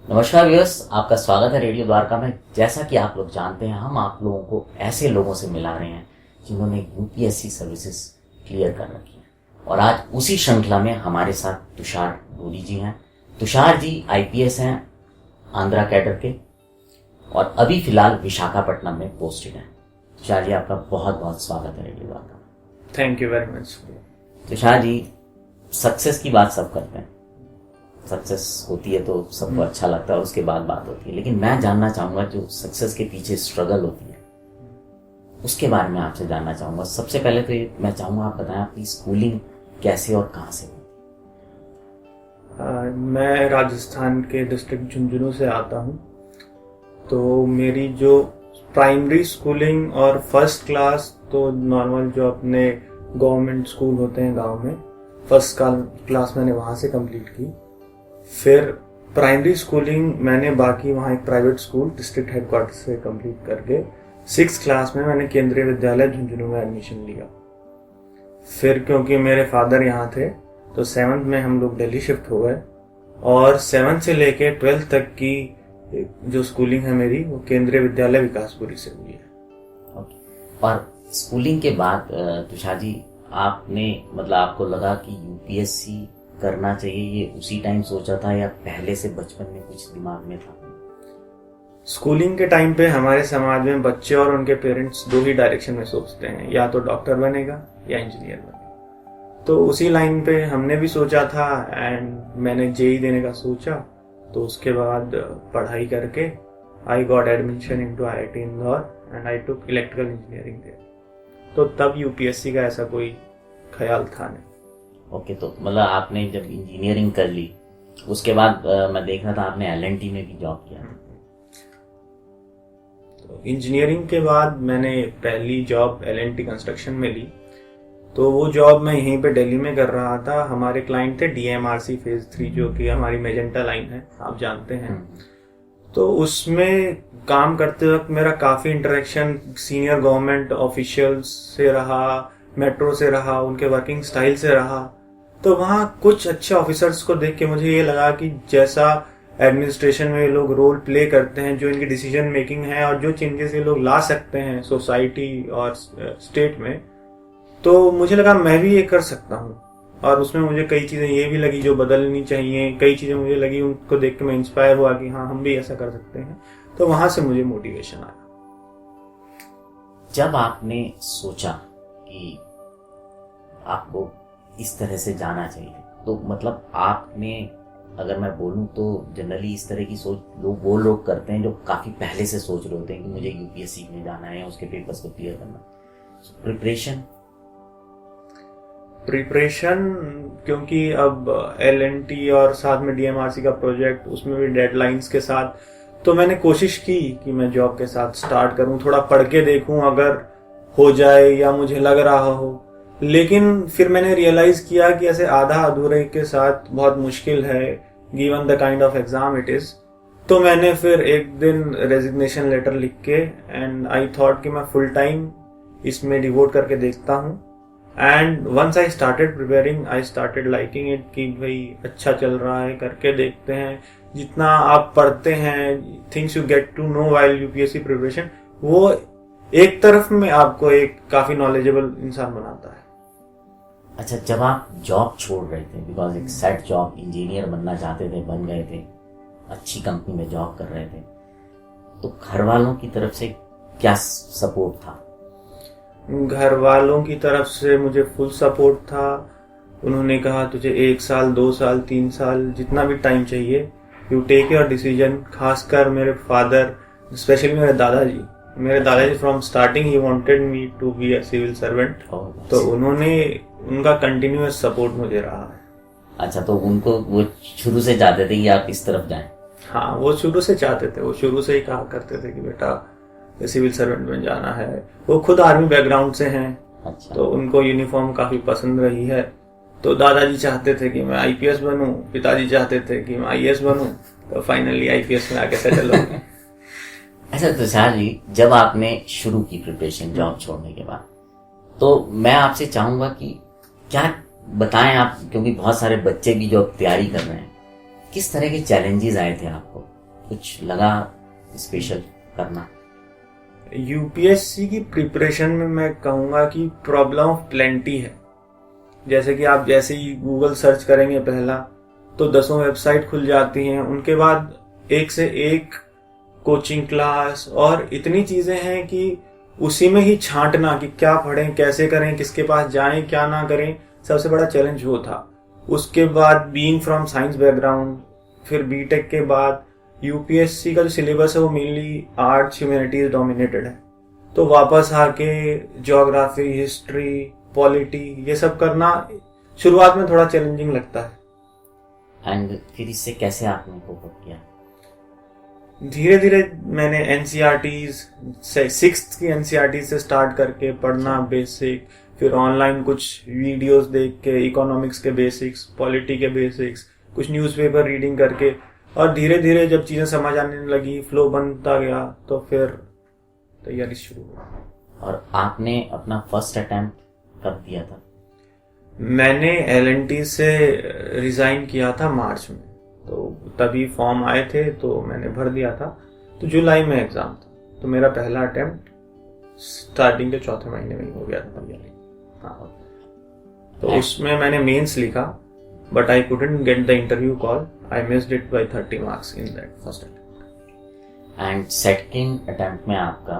नमस्कार व्यूअर्स, आपका स्वागत है रेडियो द्वारका में। जैसा कि आप लोग जानते हैं, हम आप लोगों को ऐसे लोगों से मिला रहे हैं जिन्होंने यूपीएससी सर्विसेज क्लियर कर रखी है। और आज उसी श्रृंखला में हमारे साथ तुषार डोरी जी हैं। तुषार जी आईपीएस हैं आंध्रा कैडर के और अभी फिलहाल विशाखापट्टनम में पोस्टेड हैं। तुषार जी, आपका बहुत बहुत स्वागत है रेडियो द्वारका में। Thank you very much. Tushar ji, success की बात सब करते हैं, सक्सेस होती है तो सबको अच्छा लगता है और उसके बाद बात होती है, लेकिन मैं जानना चाहूंगा जो सक्सेस के पीछे स्ट्रगल होती है उसके बारे में आपसे जानना चाहूंगा। सबसे पहले तो मैं चाहूंगा आप बताएं आपकी स्कूलिंग कैसे और कहाँ से हुई। मैं राजस्थान के डिस्ट्रिक्ट झुंझुनू से आता हूँ। तो मेरी जो प्राइमरी स्कूलिंग और फर्स्ट क्लास तो नॉर्मल जो अपने गवर्नमेंट स्कूल होते हैं गांव में, फर्स्ट क्लास मैंने वहाँ से कंप्लीट की। फिर प्राइमरी स्कूलिंग मैंने बाकी वहाँ एक प्राइवेट स्कूल डिस्ट्रिक्ट हेडक्वार्टर से कंप्लीट करके 6th क्लास में मैंने केंद्रीय विद्यालय झुंझुनू में एडमिशन लिया। फिर क्योंकि मेरे फादर यहाँ थे तो 7th में हम लोग दिल्ली शिफ्ट हो गए और 7th से लेके 12th तक की जो स्कूलिंग है मेरी वो केंद्रीय विद्यालय विकासपुरी से हुई है। और स्कूलिंग के बाद तुषार जी आपने आपको लगा कि यूपीएससी करना चाहिए, ये उसी टाइम सोचा था या पहले से बचपन में कुछ दिमाग में था? स्कूलिंग के टाइम पे हमारे समाज में बच्चे और उनके पेरेंट्स दो ही डायरेक्शन में सोचते हैं, या तो डॉक्टर बनेगा या इंजीनियर बनेगा। तो उसी लाइन पे हमने भी सोचा था एंड मैंने जेई देने का सोचा। तो उसके बाद पढ़ाई करके I got admission into IIT Indore and I took electrical engineering there. तो तब यूपीएससी का ऐसा कोई ख्याल था नहीं। ओके, तो आपने जब इंजीनियरिंग कर ली उसके बाद मैं देख रहा था आपने एलएनटी में भी जॉब किया। तो इंजीनियरिंग के बाद मैंने पहली जॉब एलएनटी कंस्ट्रक्शन में ली। तो वो जॉब मैं यहीं पे दिल्ली में कर रहा था। हमारे क्लाइंट थे डीएमआरसी फेज 3 जो कि हमारी मेजेंटा लाइन है, आप जानते हैं। तो उसमें काम करते वक्त मेरा काफ़ी इंटरेक्शन सीनियर गवर्नमेंट ऑफिशियल्स से रहा, मेट्रो से रहा, उनके वर्किंग स्टाइल से रहा। तो वहाँ कुछ अच्छे ऑफिसर्स को देख के मुझे ये लगा कि जैसा एडमिनिस्ट्रेशन में ये लोग रोल प्ले करते हैं, जो इनकी डिसीजन मेकिंग है और जो चेंजेस ये लोग ला सकते हैं सोसाइटी और स्टेट में, तो मुझे लगा मैं भी ये कर सकता हूँ। और उसमें मुझे कई चीज़ें ये भी लगी जो बदलनी चाहिए, कई चीज़ें मुझे लगी उनको देख के मैं इंस्पायर हुआ कि हाँ हम भी ऐसा कर सकते हैं। तो वहाँ से मुझे मोटिवेशन आया। जब आपने सोचा कि आपको इस तरह से जाना चाहिए तो आपने, अगर मैं बोलूं तो जनरली इस तरह की सोच वो लोग करते हैं जो काफ़ी पहले से सोच रहे होते हैं कि मुझे यूपीएससी में जाना है, उसके पेपर्स को क्लियर करना। प्रिपरेशन क्योंकि अब एलएनटी और साथ में डीएमआरसी का प्रोजेक्ट, उसमें भी डेडलाइंस के साथ, तो मैंने कोशिश की कि मैं जॉब के साथ स्टार्ट करूं, थोड़ा पढ़ के देखूं अगर हो जाए या मुझे लग रहा हो। लेकिन फिर मैंने रियलाइज किया कि ऐसे आधा अधूरे के साथ बहुत मुश्किल है, given the kind of exam it is. तो मैंने फिर एक दिन रेजिग्नेशन लेटर लिख के एंड आई थॉट कि मैं फुल टाइम इसमें डिवोट करके देखता हूँ। And once I started preparing I started liking it कि भाई अच्छा चल रहा है, करके देखते हैं। जितना आप पढ़ते हैं, things you get to know while UPSC preparation, वो एक तरफ में आपको एक काफी नॉलेजेबल इंसान बनाता है। अच्छा, जब आप जॉब छोड़ रहे थे, बिकॉज एक सेट जॉब, इंजीनियर बनना चाहते थे, बन गए थे, अच्छी कंपनी में जॉब कर रहे थे, तो घर वालों की तरफ से क्या सपोर्ट था? घर वालों की तरफ से मुझे फुल सपोर्ट था। उन्होंने कहा तुझे 1 साल 2 साल 3 साल जितना भी टाइम चाहिए, यू टेक योर डिसीजन। खासकर मेरे फादर, स्पेशली मेरे दादाजी फ्रॉम स्टार्टिंग ही wanted me to be a civil servant. तो उनका कंटिन्यूअस सपोर्ट मुझे रहा है। अच्छा, तो उनको वो शुरू से चाहते थे कि आप इस तरफ जाएं? हाँ, वो शुरू से चाहते थे। वो शुरू से ही कहा करते थे कि बेटा सिविल सर्वेंट में जाना है। वो खुद आर्मी बैकग्राउंड से हैं। अच्छा। तो उनको यूनिफॉर्म काफी पसंद रही है। तो दादाजी चाहते थे कि मैं आईपीएस बनूं, पिताजी चाहते थे कि मैं आईएएस बनूं। तो फाइनली आईपीएस में आके सेटल हो गए। अच्छा तुषार जी, जब आपने शुरू की प्रिपरेशन जॉब छोड़ने के बाद, तो मैं आपसे चाहूंगा कि क्या बताएं आप, क्योंकि बहुत सारे बच्चे भी जो तैयारी कर रहे हैं, किस तरह के चैलेंजेस आए थे आपको कुछ लगा स्पेशल करना? यूपीएससी की प्रिपरेशन में मैं कहूँगा कि प्रॉब्लम ऑफ प्लेंटी है। जैसे कि आप जैसे ही गूगल सर्च करेंगे पहला तो 10 वेबसाइट खुल जाती हैं, उनके बाद एक से एक कोचिंग क्लास और इतनी चीज़ें हैं कि उसी में ही छांटना कि क्या पढ़ें, कैसे करें, किसके पास जाएं, क्या ना करें, सबसे बड़ा चैलेंज वो था। उसके बाद बीइंग फ्रॉम साइंस बैकग्राउंड, फिर बीटेक के बाद यूपीएससी का जो सिलेबस है वो मेनली आर्ट्स ह्यूमैनिटीज डोमिनेटेड है, तो वापस आके ज्योग्राफी, हिस्ट्री, पॉलिटी ये सब करना शुरुआत में थोड़ा चैलेंजिंग लगता है। एंड फिर इससे कैसे आपने कोप अप किया? धीरे धीरे मैंने एनसीईआरटीज से 6th की एनसीईआरटी से स्टार्ट करके पढ़ना बेसिक, फिर ऑनलाइन कुछ वीडियोस देख के इकोनॉमिक्स के बेसिक्स, पॉलिटी के बेसिक्स, कुछ न्यूज़पेपर रीडिंग करके, और धीरे धीरे जब चीज़ें समझ आने लगी, फ्लो बनता गया, तो फिर तैयारी शुरू हुई। और आपने अपना फर्स्ट अटेम्प्ट कब दिया था? मैंने एलएनटी से रिज़ाइन किया था मार्च में, तो तभी फॉर्म आए थे तो मैंने भर दिया था, तो जुलाई में एग्ज़ाम था, तो मेरा पहला अटेम्प्ट स्टार्टिंग के 4थे महीने में ही हो गया था तैयारी। हाँ, तो उसमें मैंने मेंस लिखा, but I couldn't get the interview call, I missed it by 30 marks in that first attempt. And second attempt में आपका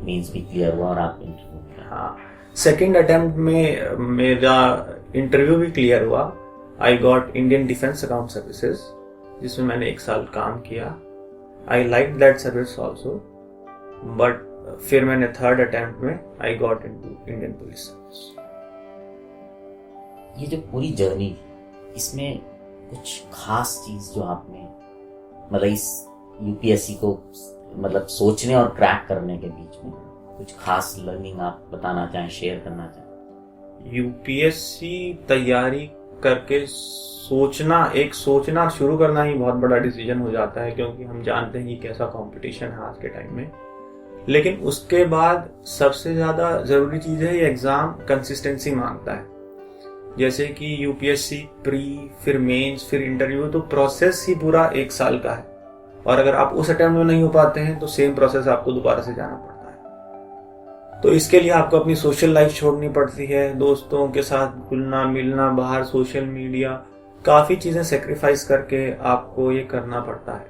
मेंस भी क्लियर हुआ और आप इंटरव्यू? हाँ, सेकंड अटेम्प्ट में मेरा इंटरव्यू भी क्लियर हुआ। I got Indian defence account services, जिसमें मैंने 1 साल काम किया। I like that service also, but फिर मैंने थर्ड अटेम्प्ट में I got into Indian police service. ये जो पूरी जर्नी थी, इसमें कुछ खास चीज जो आपने मतलब इस यूपीएससी को मतलब सोचने और क्रैक करने के बीच में कुछ खास लर्निंग आप बताना चाहें, शेयर करना चाहें? यूपीएससी तैयारी करके सोचना शुरू करना ही बहुत बड़ा डिसीजन हो जाता है, क्योंकि हम जानते हैं कि कैसा कंपटीशन है आज के टाइम में। लेकिन उसके बाद सबसे ज़्यादा ज़रूरी चीज़ है, ये एग्ज़ाम कंसिस्टेंसी मांगता है। जैसे कि यूपीएससी प्री, फिर मेंस, फिर इंटरव्यू, तो प्रोसेस ही पूरा 1 साल का है, और अगर आप उस अटेम्प्ट में नहीं हो पाते हैं तो सेम प्रोसेस आपको दोबारा से जाना पड़ता है। तो इसके लिए आपको अपनी सोशल लाइफ छोड़नी पड़ती है, दोस्तों के साथ घुलना मिलना, बाहर सोशल मीडिया, काफ़ी चीज़ें सेक्रीफाइस करके आपको ये करना पड़ता है।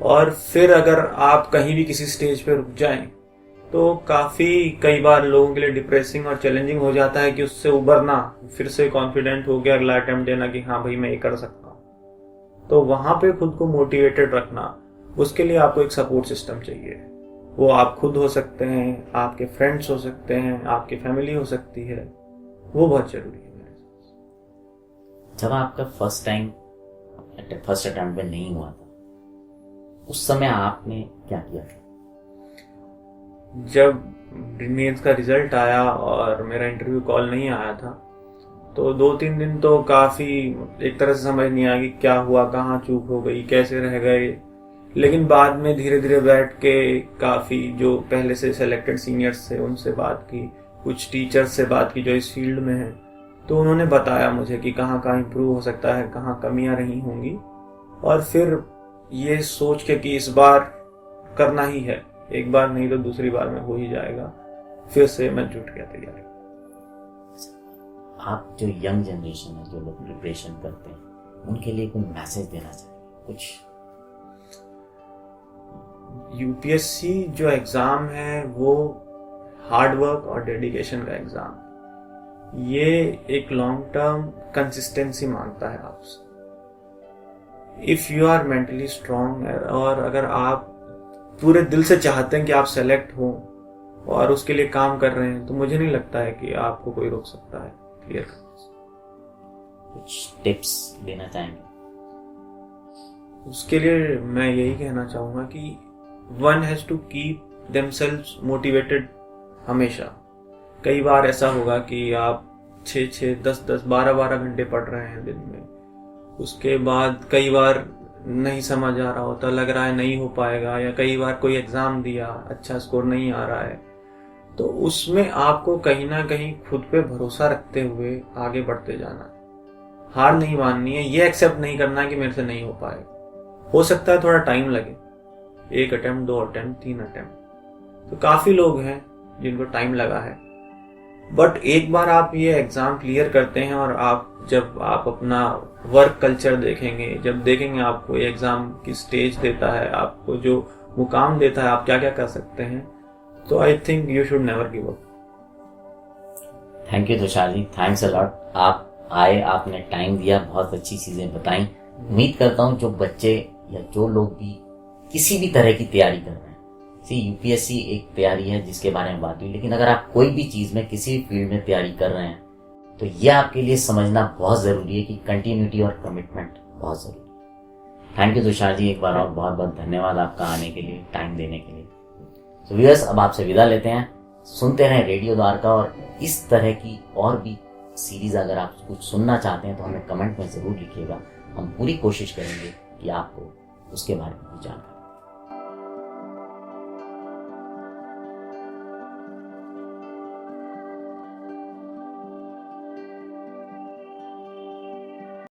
और फिर अगर आप कहीं भी किसी स्टेज पे रुक जाएं तो कई बार लोगों के लिए डिप्रेसिंग और चैलेंजिंग हो जाता है कि उससे उबरना, फिर से कॉन्फिडेंट हो गया अगला अटेम्प्ट देना कि हाँ भाई मैं ये कर सकता हूँ। तो वहाँ पे खुद को मोटिवेटेड रखना, उसके लिए आपको एक सपोर्ट सिस्टम चाहिए। वो आप खुद हो सकते हैं, आपके फ्रेंड्स हो सकते हैं, आपकी फैमिली हो सकती है, वो बहुत जरूरी है। जब आपका फर्स्ट अटेम्प्ट में नहीं हुआ था, उस समय आपने क्या किया था? जब मेंस का रिजल्ट आया और मेरा इंटरव्यू कॉल नहीं आया था, तो 2-3 दिन तो काफ़ी एक तरह से समझ नहीं आया कि क्या हुआ, कहाँ चूक हो गई, कैसे रह गए। लेकिन बाद में धीरे धीरे बैठ के काफ़ी जो पहले से सेलेक्टेड सीनियर्स थे उनसे बात की, कुछ टीचर्स से बात की जो इस फील्ड में हैं, तो उन्होंने बताया मुझे कि कहाँ कहाँ इम्प्रूव हो सकता है, कहाँ कमियाँ रही होंगी। और फिर ये सोच के कि इस बार करना ही है, एक बार नहीं तो दूसरी बार में हो ही जाएगा, फिर से मैं जुट गया तैयारी। आप जो यंग जनरेशन है, जो लोग प्रिपरेशन करते हैं, उनके लिए कोई मैसेज देना चाहिए कुछ? यूपीएससी जो एग्ज़ाम है वो हार्ड वर्क और डेडिकेशन का एग्ज़ाम, ये एक लॉन्ग टर्म कंसिस्टेंसी मांगता है आपसे। If you are mentally strong, और अगर आप पूरे दिल से चाहते हैं कि आप सेलेक्ट हो और उसके लिए काम कर रहे हैं, तो मुझे नहीं लगता है कि आपको कोई रोक सकता है क्लियर करने से। कुछ टिप्स देना चाहेंगे? उसके लिए मैं यही कहना चाहूँगा कि one has to keep themselves motivated हमेशा। कई बार ऐसा होगा कि आप 6-6, 10-10, 12-12 घंटे पढ़ रहे हैं दिन में, उसके बाद कई बार नहीं समझ आ रहा होता, लग रहा है नहीं हो पाएगा, या कई बार कोई एग्ज़ाम दिया, अच्छा स्कोर नहीं आ रहा है, तो उसमें आपको कहीं ना कहीं खुद पे भरोसा रखते हुए आगे बढ़ते जाना है। हार नहीं माननी है, ये एक्सेप्ट नहीं करना कि मेरे से नहीं हो पाएगा। हो सकता है थोड़ा टाइम लगे, 1 अटेम्प्ट, 2 अटेम्प्ट, 3 अटेम्प्ट। तो काफ़ी लोग हैं जिनको टाइम लगा है। बट एक बार आप ये एग्ज़ाम क्लियर करते हैं और जब आप अपना वर्क कल्चर देखेंगे, जब देखेंगे आपको ये एग्ज़ाम की स्टेज देता है, आपको जो मुकाम देता है, आप क्या क्या कर सकते हैं, तो I think you should never give up. Thank you Tushar ji, thanks a lot. आप आए, आपने टाइम दिया, बहुत अच्छी चीज़ें बताई। उम्मीद करता हूँ जो बच्चे या जो लोग भी किसी भी तरह की तैयारी कर रहे हैं, यूपीएससी एक तैयारी है जिसके बारे में बात हुई, लेकिन अगर आप कोई भी चीज़ में किसी भी फील्ड में तैयारी कर रहे हैं तो ये आपके लिए समझना बहुत ज़रूरी है कि कंटिन्यूटी और कमिटमेंट बहुत ज़रूरी है। थैंक यू तुषार जी, एक बार और बहुत बहुत धन्यवाद आपका आने के लिए, टाइम देने के लिए। तो व्यूअर्स, अब आपसे विदा लेते हैं। सुनते रहें रेडियो द्वारका, और इस तरह की और भी सीरीज़ अगर आप कुछ सुनना चाहते हैं तो हमें कमेंट में ज़रूर लिखिएगा। हम पूरी कोशिश करेंगे कि आपको उसके बारे में जानकारी